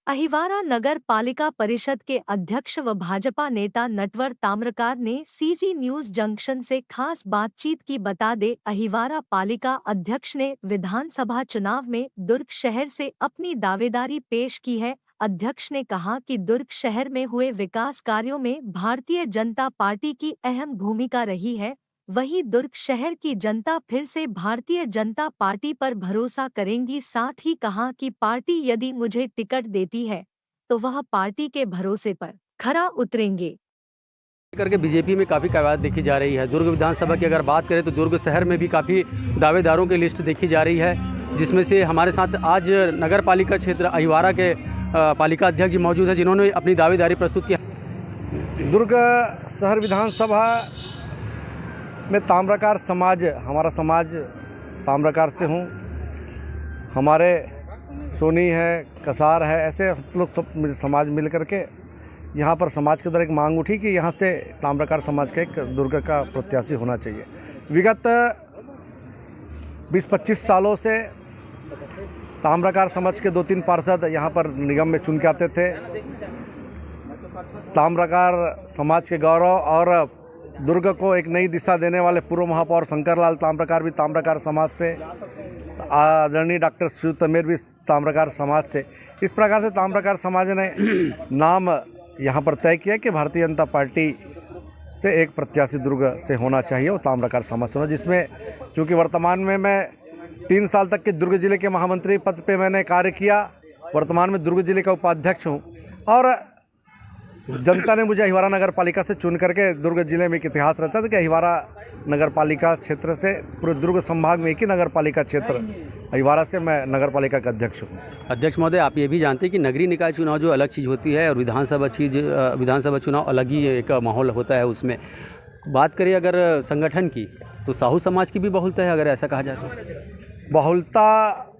अहिवारा नगर पालिका परिषद के अध्यक्ष व भाजपा नेता नटवर ताम्रकार ने सीजी न्यूज जंक्शन से खास बातचीत की। बता दे, अहिवारा पालिका अध्यक्ष ने विधानसभा चुनाव में दुर्ग शहर से अपनी दावेदारी पेश की है। अध्यक्ष ने कहा कि दुर्ग शहर में हुए विकास कार्यों में भारतीय जनता पार्टी की अहम भूमिका रही है। वहीं दुर्ग शहर की जनता फिर से भारतीय जनता पार्टी पर भरोसा करेंगी। साथ ही कहा कि पार्टी यदि मुझे टिकट देती है तो वह पार्टी के भरोसे पर खरा उतरेंगे। करके बीजेपी में काफ़ी कवायद देखी जा रही है। दुर्ग विधानसभा की अगर बात करें तो दुर्ग शहर में भी काफ़ी दावेदारों की लिस्ट देखी जा रही है, जिसमें से हमारे साथ आज नगर पालिका क्षेत्र अहिवारा के पालिका अध्यक्ष जी मौजूद हैं, जिन्होंने अपनी दावेदारी प्रस्तुत की। दुर्ग शहर विधानसभा में ताम्रकार समाज, हमारा समाज ताम्रकार से हूँ, हमारे सोनी है, कसार है, ऐसे लोग सब समाज मिल करके यहाँ पर समाज के द्वारा एक मांग उठी कि यहाँ से ताम्रकार समाज का एक दुर्ग का प्रत्याशी होना चाहिए। विगत 20-25 सालों से ताम्रकार समाज के 2-3 पार्षद यहाँ पर निगम में चुन के आते थे। ताम्रकार समाज के गौरव और दुर्ग को एक नई दिशा देने वाले पूर्व महापौर शंकरलाल ताम्रकार भी ताम्रकार समाज से, आदरणीय डॉक्टर श्रीयुत तमेर भी ताम्रकार समाज से। इस प्रकार से ताम्रकार समाज ने नाम यहाँ पर तय किया कि भारतीय जनता पार्टी से एक प्रत्याशी दुर्ग से होना चाहिए, वो ताम्रकार समाज से होना, जिसमें चूँकि वर्तमान में मैं 3 साल तक के दुर्ग जिले के महामंत्री पद पे मैंने कार्य किया। वर्तमान में दुर्ग जिले का उपाध्यक्ष हूँ और जनता ने मुझे अहिवारा नगर पालिका से चुन करके दुर्ग जिले में एक इतिहास रहता था कि अहिवारा नगर पालिका क्षेत्र से पूरे दुर्ग संभाग में एक ही नगर पालिका क्षेत्र अहिवारा से मैं नगर पालिका का अध्यक्ष हूँ। अध्यक्ष महोदय, आप ये भी जानते हैं कि नगरीय निकाय चुनाव जो अलग चीज़ होती है और विधानसभा चुनाव अलग ही एक माहौल होता है। उसमें बात करें अगर संगठन की तो साहू समाज की भी बहुलता है, अगर ऐसा कहा जाए तो। बहुलता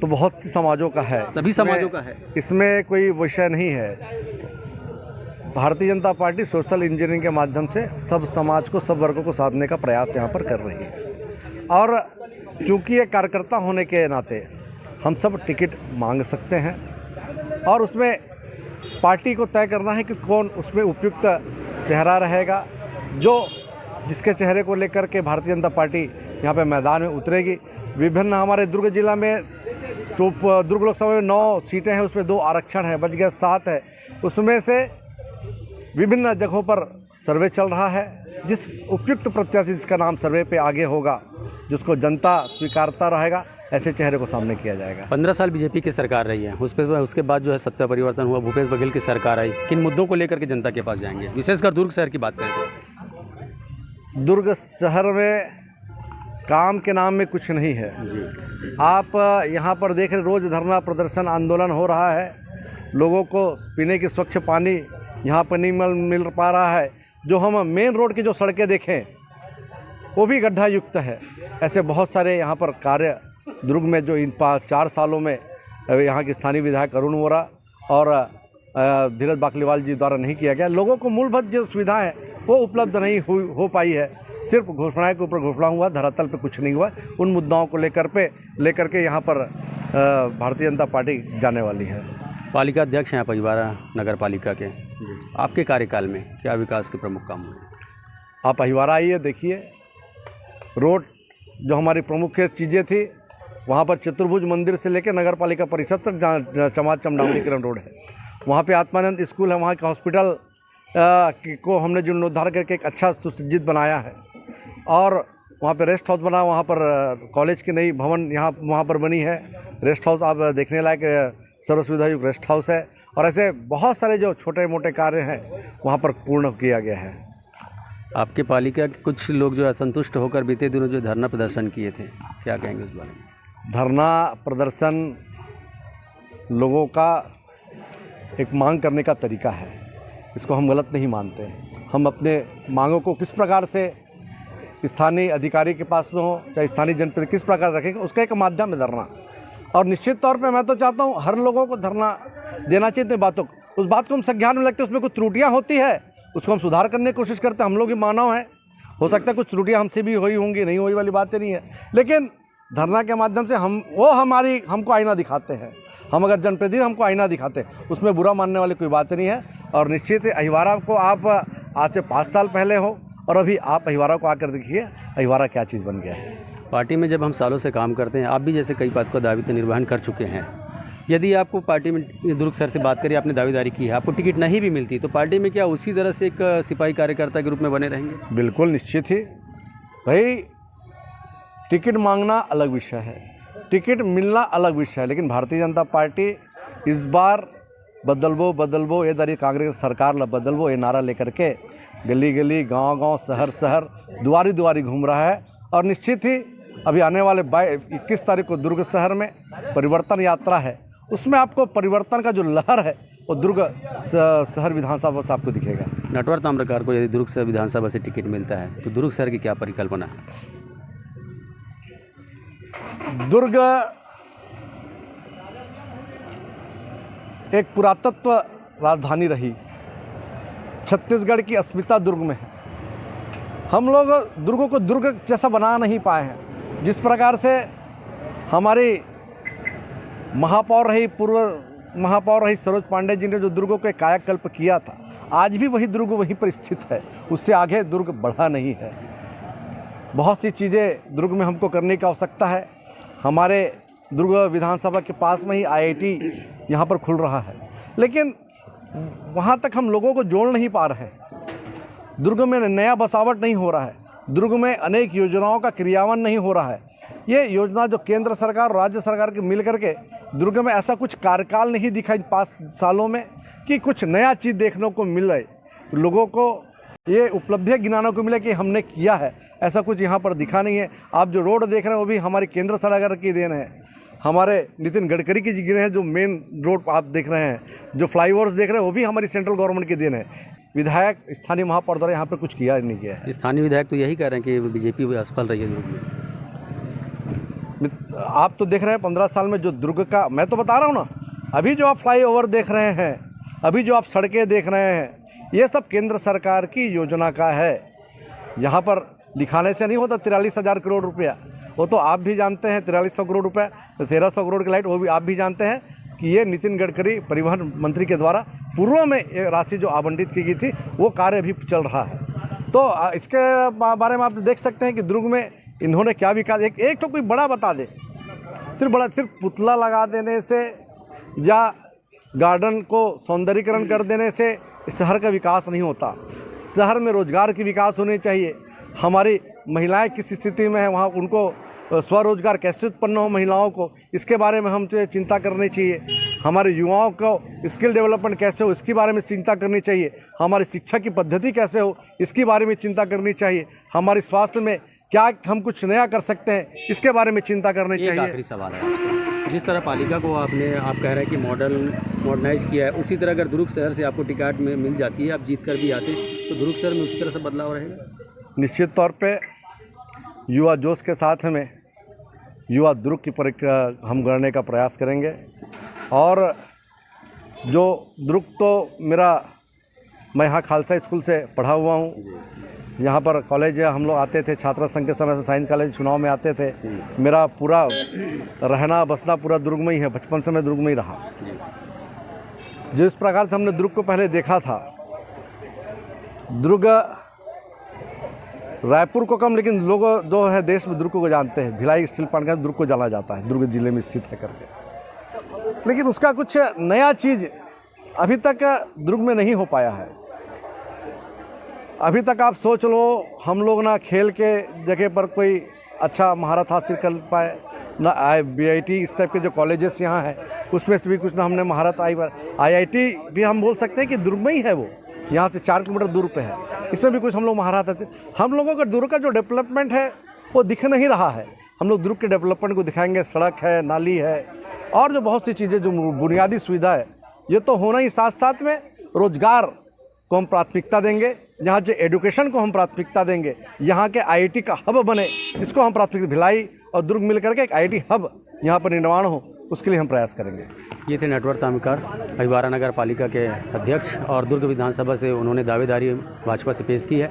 तो बहुत सी समाजों का है, सभी समाजों का है, इसमें कोई विषय नहीं है। Bharatiya Janata party social engineering के माध्यम से सब समाज को, सब वर्गों को साधने का प्रयास यहाँ पर कर रही है और चूँकि ये कार्यकर्ता होने के नाते हम सब टिकट मांग सकते हैं और उसमें पार्टी को तय करना है कि कौन उसमें उपयुक्त चेहरा रहेगा, जो जिसके चेहरे को लेकर के भारतीय जनता पार्टी यहाँ पे मैदान में उतरेगी। विभिन्न हमारे दुर्ग जिला में तो दुर्ग लोकसभा में 9 सीटें हैं, उसमें 2 आरक्षण है, बच गया 7 है। उसमें से विभिन्न जगहों पर सर्वे चल रहा है। जिस उपयुक्त प्रत्याशी जिसका नाम सर्वे पे आगे होगा, जिसको जनता स्वीकारता रहेगा, ऐसे चेहरे को सामने किया जाएगा। 15 साल बीजेपी की सरकार रही है, उसके बाद जो है सत्ता परिवर्तन हुआ, भूपेश बघेल की सरकार आई। किन मुद्दों को लेकर के जनता के पास जाएंगे, विशेषकर दुर्ग शहर की बात करें तो? दुर्ग शहर में काम के नाम में कुछ नहीं है। आप यहाँ पर देख रहे, रोज़ धरना प्रदर्शन आंदोलन हो रहा है। लोगों को पीने की स्वच्छ पानी यहाँ पर नहीं मिल पा रहा है। जो हम मेन रोड की जो सड़कें देखें वो भी गड्ढा युक्त है। ऐसे बहुत सारे यहाँ पर कार्य दुर्ग में जो इन 4 सालों में यहाँ के स्थानीय विधायक अरुण वोरा और धीरज बाकलीवाल जी द्वारा नहीं किया गया। लोगों को मूलभूत जो सुविधाएं हैं वो उपलब्ध नहीं हो पाई है। सिर्फ घोषणाएं के ऊपर घोषणा हुआ, धरातल पे कुछ नहीं हुआ। उन मुद्दाओं को लेकर के यहाँ पर भारतीय जनता पार्टी जाने वाली है। पालिका अध्यक्ष हैं आप अहिवारा नगर पालिका के, आपके कार्यकाल में क्या विकास के प्रमुख काम हुए? आप अहिवारा आइए, देखिए रोड जो हमारी प्रमुख चीज़ें थी, वहाँ पर चतुर्भुज मंदिर से लेकर नगर पालिका परिषद तक चमार चमडावड़ीकरण रोड है। वहाँ पे आत्मानंद स्कूल है, वहाँ के हॉस्पिटल को हमने जीर्णोद्धार करके एक अच्छा सुसज्जित बनाया है और वहाँ पे रेस्ट हाउस बना, वहाँ पर कॉलेज की नई भवन यहाँ वहाँ पर बनी है। रेस्ट हाउस आप देखने लायक सर्व सुविधायुक्त रेस्ट हाउस है और ऐसे बहुत सारे जो छोटे मोटे कार्य हैं वहाँ पर पूर्ण किया गया है। आपके पालिका के कुछ लोग जो असंतुष्ट होकर बीते दिनों जो धरना प्रदर्शन किए थे, क्या कहेंगे उस बारे में? धरना प्रदर्शन लोगों का एक मांग करने का तरीका है, इसको हम गलत नहीं मानते। हम अपने मांगों को किस प्रकार से स्थानीय अधिकारी के पास में हो, चाहे स्थानीय जनप्रतिनिधि किस प्रकार रखेंगे, उसका एक माध्यम है धरना। और निश्चित तौर पे मैं तो चाहता हूँ हर लोगों को धरना देना चाहिए। बातों उस बात को हम संज्ञान में लगते हैं, उसमें कुछ त्रुटियाँ होती है उसको हम सुधार करने की कोशिश करते हैं। हम लोग ही मानव हैं, हो सकता है कुछ त्रुटियाँ हमसे भी हुई होंगी, नहीं हुई वाली बातें नहीं है, लेकिन धरना के माध्यम से हमको आईना दिखाते हैं। हम अगर जनप्रतिनिधि हमको आईना दिखाते उसमें बुरा मानने वाली कोई बात नहीं है। और निश्चित ही अहिवारा को आप आज से 5 साल पहले हो और अभी आप अहिवारा को आकर देखिए अहिवारा क्या चीज़ बन गया है। पार्टी में जब हम सालों से काम करते हैं, आप भी जैसे कई पद का दायित्व निर्वहन कर चुके हैं, यदि आपको पार्टी में दुर्ग सर से बात करिए, आपने दावेदारी की है, आपको टिकट नहीं भी मिलती तो पार्टी में क्या उसी तरह से एक सिपाही कार्यकर्ता के रूप में बने रहेंगे? बिल्कुल निश्चित ही भाई, टिकट मांगना अलग विषय है, टिकट मिलना अलग विषय है, लेकिन भारतीय जनता पार्टी इस बार बदलबो ये दरी कांग्रेस सरकार ला बदलबो ये नारा लेकर के गली गली गांव गांव शहर शहर दुआरी दुआरी घूम रहा है। और निश्चित ही अभी आने वाले 21 तारीख को दुर्ग शहर में परिवर्तन यात्रा है, उसमें आपको परिवर्तन का जो लहर है वो दुर्ग शहर विधानसभा से आपको दिखेगा। नटवर ताम्रकार को यदि दुर्ग शहर विधानसभा से टिकट मिलता है तो दुर्ग शहर की क्या परिकल्पना है? दुर्ग एक पुरातत्व राजधानी रही, छत्तीसगढ़ की अस्मिता दुर्ग में है। हम लोग दुर्ग को दुर्ग जैसा बना नहीं पाए हैं। जिस प्रकार से हमारी पूर्व महापौर रही सरोज पांडे जी ने जो दुर्गों के कायाकल्प किया था, आज भी वही दुर्ग वहीं पर स्थित है, उससे आगे दुर्ग बढ़ा नहीं है। बहुत सी चीज़ें दुर्ग में हमको करने की आवश्यकता है। हमारे दुर्ग विधानसभा के पास में ही IIT यहाँ पर खुल रहा है, लेकिन वहाँ तक हम लोगों को जोड़ नहीं पा रहे हैं। दुर्ग में नया बसावट नहीं हो रहा है, दुर्ग में अनेक योजनाओं का क्रियान्वयन नहीं हो रहा है। ये योजना जो केंद्र सरकार और राज्य सरकार के मिल करके दुर्ग में ऐसा कुछ कार्यकाल नहीं दिखा इन 5 सालों में कि कुछ नया चीज़ देखने को मिले, लोगों को ये उपलब्धियाँ गिनाने को मिले कि हमने किया है, ऐसा कुछ यहाँ पर दिखा नहीं है। आप जो रोड देख रहे हैं वो भी हमारी केंद्र सरकार की देन है, हमारे नितिन गडकरी की गिने हैं। जो मेन रोड आप देख रहे हैं, जो फ्लाईओवर्स देख रहे हैं वो भी हमारी सेंट्रल गवर्नमेंट की देन है। विधायक स्थानीय महापौर द्वारा यहाँ पर कुछ किया नहीं गया है। स्थानीय विधायक तो यही कह रहे हैं कि बीजेपी असफल रही है दुर्ग में। आप तो देख रहे हैं 15 साल में जो दुर्ग का, मैं तो बता रहा हूँ ना, अभी जो आप फ्लाईओवर देख रहे हैं, अभी जो आप सड़कें देख रहे हैं, ये सब केंद्र सरकार की योजना का है। यहाँ पर लिखाने से नहीं होता 43,000 करोड़ रुपया, वो तो आप भी जानते हैं। 4300 करोड़ रुपये, 1300 करोड़ की लाइट, वो भी आप भी जानते हैं कि ये नितिन गडकरी परिवहन मंत्री के द्वारा पूर्व में ये राशि जो आवंटित की गई थी वो कार्य अभी चल रहा है। तो इसके बारे में आप देख सकते हैं कि दुर्ग में इन्होंने क्या विकास, एक तो कोई बड़ा बता दे, सिर्फ पुतला लगा देने से या गार्डन को सौंदर्यीकरण कर देने से शहर का विकास नहीं होता। शहर में रोजगार की विकास होनी चाहिए। हमारी महिलाएं किस स्थिति में है, वहाँ उनको स्वरोजगार कैसे उत्पन्न हो महिलाओं को, इसके बारे में हम चिंता करनी चाहिए। हमारे युवाओं को स्किल डेवलपमेंट कैसे हो, इसके बारे में चिंता करनी चाहिए। हमारी शिक्षा की पद्धति कैसे हो, इसके बारे में चिंता करनी चाहिए। हमारे स्वास्थ्य में क्या हम कुछ नया कर सकते हैं, इसके बारे में चिंता करनी चाहिए। आखिरी सवाल है आपसे, जिस तरह पालिका को आप कह रहे हैं कि मॉडर्नाइज किया है, उसी तरह अगर दुर्ग शहर से आपको टिकट में मिल जाती है, आप जीत कर भी आते हैं, तो दुर्ग शहर में उसी तरह से बदलाव रहेगा? निश्चित तौर पे युवा जोश के साथ हमें युवा दुर्ग की हम गढ़ने का प्रयास करेंगे। और जो दुर्ग तो मैं यहाँ खालसा स्कूल से पढ़ा हुआ हूँ, यहाँ पर कॉलेज हम लोग आते थे, छात्र संघ के समय से साइंस कॉलेज चुनाव में आते थे। मेरा पूरा रहना बसना पूरा दुर्ग में ही है, बचपन से मैं दुर्ग में ही रहा। जिस प्रकार से हमने दुर्ग को पहले देखा था, दुर्ग रायपुर को कम, लेकिन लोग जो है देश में दुर्ग को जानते हैं। भिलाई स्टील प्लांट का दुर्ग को जाना जाता है, दुर्ग जिले में स्थित है करके, लेकिन उसका कुछ नया चीज़ अभी तक दुर्ग में नहीं हो पाया है। अभी तक आप सोच लो, हम लोग ना खेल के जगह पर कोई अच्छा महारत हासिल कर पाए, ना BIT इस टाइप के जो कॉलेजेस यहाँ हैं उसमें से भी कुछ ना हमने महारत आई। IIT भी हम बोल सकते हैं कि दुर्ग में ही है, वो यहाँ से 4 किलोमीटर दूर पे है, इसमें भी कुछ हम लोग महारत आते। हम लोगों का दुर्ग का जो डेवलपमेंट है वो दिख नहीं रहा है। हम लोग दुर्ग के डेवलपमेंट को दिखाएंगे, सड़क है, नाली है और जो बहुत सी चीज़ें जो बुनियादी सुविधा है, ये तो होना ही, साथ साथ में रोजगार को हम प्राथमिकता देंगे। यहाँ जो एजुकेशन को हम प्राथमिकता देंगे, यहाँ के IIT का हब बने, इसको हम प्राथमिकता, भिलाई और दुर्ग मिल करके एक IIT हब यहाँ पर निर्माण हो, उसके लिए हम प्रयास करेंगे। ये थे नटवर ताम्रकार, अहिवारा नगर पालिका के अध्यक्ष, और दुर्ग विधानसभा से उन्होंने दावेदारी भाजपा से पेश की है।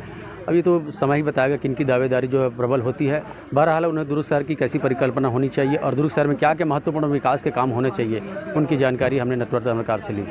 अभी तो समय ही बताएगा कि इनकी दावेदारी जो है प्रबल होती है। बहरहाल उन्हें दुर्ग शहर की कैसी परिकल्पना होनी चाहिए और दुर्ग शहर में क्या क्या महत्वपूर्ण विकास के काम होने चाहिए, उनकी जानकारी हमने नटवर ताम्रकार से ली।